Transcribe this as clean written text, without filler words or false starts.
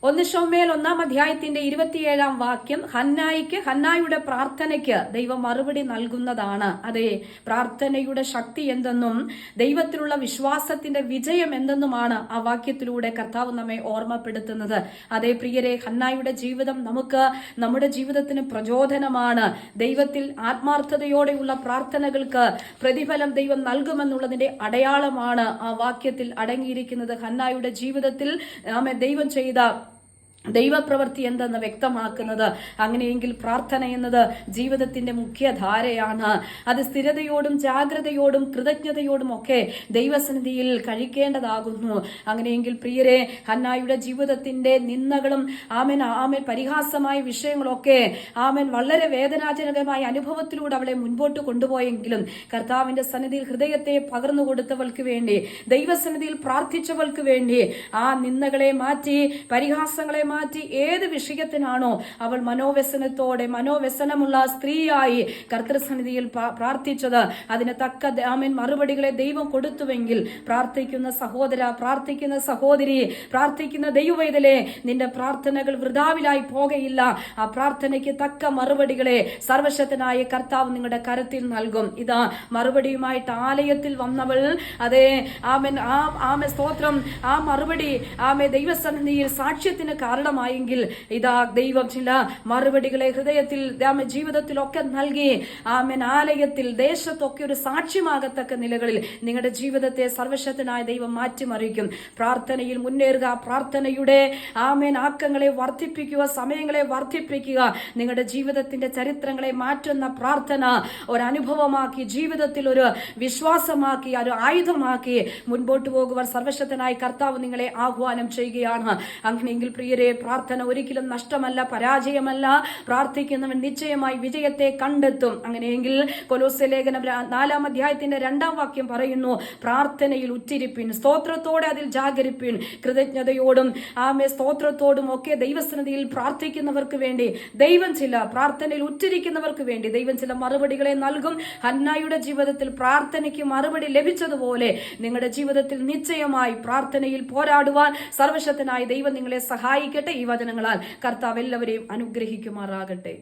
1 ശമൂവേൽ 1-ാം അധ്യായത്തിന്റെ 27-ാം വാക്യം ഹന്നായുടെ പ്രാർത്ഥനയ്ക്ക് ദൈവം മറുപടി നൽകുന്നതാണ്. അതെ, പ്രാർത്ഥനയുടെ ശക്തി എന്തെന്നും ദൈവത്തിലുള്ള വിശ്വാസത്തിന്റെ വിജയം എന്തെന്നുമാണ് ആ വാക്യത്തിലൂടെ കർത്താവ് നമ്മെ ഓർമ്മപ്പെടുത്തുന്നത്. അതേ പ്രിയരെ, ഹന്നായുടെ ജീവിതം നമുക്ക് നമ്മുടെ ജീവിതത്തിന് പ്രചോദനമാണ്. ദൈവത്തിൽ ആത്മാർത്ഥതയോടെയുള്ള പ്രാർത്ഥനകൾക്ക് പ്രതിഫലം ദൈവം നൽകുമെന്നുള്ളതിന്റെ അടയാളമാണ് ആ വാക്യത്തിൽ അടങ്ങിയിരിക്കുന്നത്. ഹന്നായുടെ ജീവിതത്തിൽ ദൈവം ചെയ്ത ദൈവപ്രവൃത്തി എന്തെന്ന് വ്യക്തമാക്കുന്നത്. അങ്ങനെയെങ്കിൽ പ്രാർത്ഥന എന്നത് ജീവിതത്തിന്റെ മുഖ്യധാരയാണ്. അത് സ്ഥിരതയോടും ജാഗ്രതയോടും കൃതജ്ഞതയോടും ഒക്കെ ദൈവസന്നിധിയിൽ കഴിക്കേണ്ടതാകുന്നു. അങ്ങനെയെങ്കിൽ പ്രിയരെ, ഹന്നായുടെ ജീവിതത്തിന്റെ നിന്ദകളും ആമേൻ പരിഹാസമായ വിഷയങ്ങളൊക്കെ വളരെ വേദനാജനകമായ അനുഭവത്തിലൂടെ അവളെ മുൻപോട്ട് കൊണ്ടുപോയെങ്കിലും കർത്താവിന്റെ സന്നിധിയിൽ ഹൃദയത്തെ പകർന്നു കൊടുത്തവൾക്ക് വേണ്ടി, ദൈവസന്നിധിയിൽ പ്രാർത്ഥിച്ചവൾക്ക് വേണ്ടി ആ നിന്ദകളെ മാറ്റി, പരിഹാസങ്ങളെ മാറ്റി, ഏത് വിഷയത്തിനാണോ അവൾ മനോവ്യസനമുള്ള സ്ത്രീയായി കർത്തൃസന്നിധിയിൽ പ്രാർത്ഥിച്ചത്, അതിന് തക്ക മറുപടികളെ ദൈവം കൊടുത്തുവെങ്കിൽ പ്രാർത്ഥിക്കുന്ന സഹോദര, പ്രാർത്ഥിക്കുന്ന സഹോദരി, പ്രാർത്ഥിക്കുന്ന ദൈവവേദലേ, നിന്റെ പ്രാർത്ഥനകൾ വൃഥാവിലായി പോകയില്ല. ആ പ്രാർത്ഥനയ്ക്ക് തക്ക മറുപടികളെ സർവശക്തനായ കർത്താവ് നിങ്ങളുടെ കരത്തിൽ നൽകും. ഇതാ മറുപടിയുമായിട്ട് ആലയത്തിൽ വന്നവൾ, അതേ സ്തോത്രം, ആ മറുപടി ദൈവസന്നിധിയിൽ സാക്ഷ്യത്തിന് കാരണമായെങ്കിൽ ഇതാ ദൈവം ചില മറുപടികളെ ഹൃദയത്തിൽ ജീവിതത്തിലൊക്കെ നൽകി ആലയത്തിൽ ദേശത്തൊക്കെ ഒരു സാക്ഷ്യമാകത്തക്ക നിലകളിൽ നിങ്ങളുടെ ജീവിതത്തെ സർവശക്തനായ ദൈവം മാറ്റിമറിക്കും. പ്രാർത്ഥനയിൽ മുന്നേറുക, പ്രാർത്ഥനയുടെ ആക്കങ്ങളെ വർദ്ധിപ്പിക്കുക, സമയങ്ങളെ വർദ്ധിപ്പിക്കുക. നിങ്ങളുടെ ജീവിതത്തിന്റെ ചരിത്രങ്ങളെ മാറ്റുന്ന പ്രാർത്ഥന ഒരനുഭവമാക്കി, ജീവിതത്തിൽ ഒരു വിശ്വാസമാക്കി, ഒരു ആയുധമാക്കി മുൻപോട്ട് പോകുവാൻ സർവശക്തനായ കർത്താവ് നിങ്ങളെ ആഹ്വാനം ചെയ്യുകയാണ്. അങ്ങനെയെങ്കിൽ പ്രിയരെ, പ്രാർത്ഥന ഒരിക്കലും നഷ്ടമല്ല, പരാജയമല്ല. പ്രാർത്ഥിക്കുന്നവൻ നിശ്ചയമായി വിജയത്തെ കണ്ടെത്തും. അങ്ങനെയെങ്കിൽ കൊലോസ്യ ലേഖനം 4-ാം അധ്യായത്തിന്റെ 2-ാം വാക്യം പറയുന്നു, പ്രാർത്ഥനയിൽ ഉറ്റിരിപ്പിൻ, സ്തോത്രത്തോടെ അതിൽ ജാഗരിപ്പിൻ. കൃതജ്ഞതയോടും സ്തോത്രത്തോടും ഒക്കെ ദൈവസന്നിധിയിൽ പ്രാർത്ഥിക്കുന്നവർക്ക് വേണ്ടി ദൈവം ചില പ്രാർത്ഥനയിൽ ഉറ്റിരിക്കുന്നവർക്ക് വേണ്ടി ദൈവം ചില മറുപടികളെ നൽകും. ഹന്നായുടെ ജീവിതത്തിൽ പ്രാർത്ഥനയ്ക്ക് മറുപടി ലഭിച്ചതുപോലെ നിങ്ങളുടെ ജീവിതത്തിൽ നിശ്ചയമായി പ്രാർത്ഥനയിൽ പോരാടുവാൻ സർവശക്തനായ ദൈവം നിങ്ങളെ സഹായിക്കട്ടെ. ഈ വചനങ്ങളാൽ കർത്താവ് എല്ലാവരെയും അനുഗ്രഹിക്കുമാറാകട്ടെ.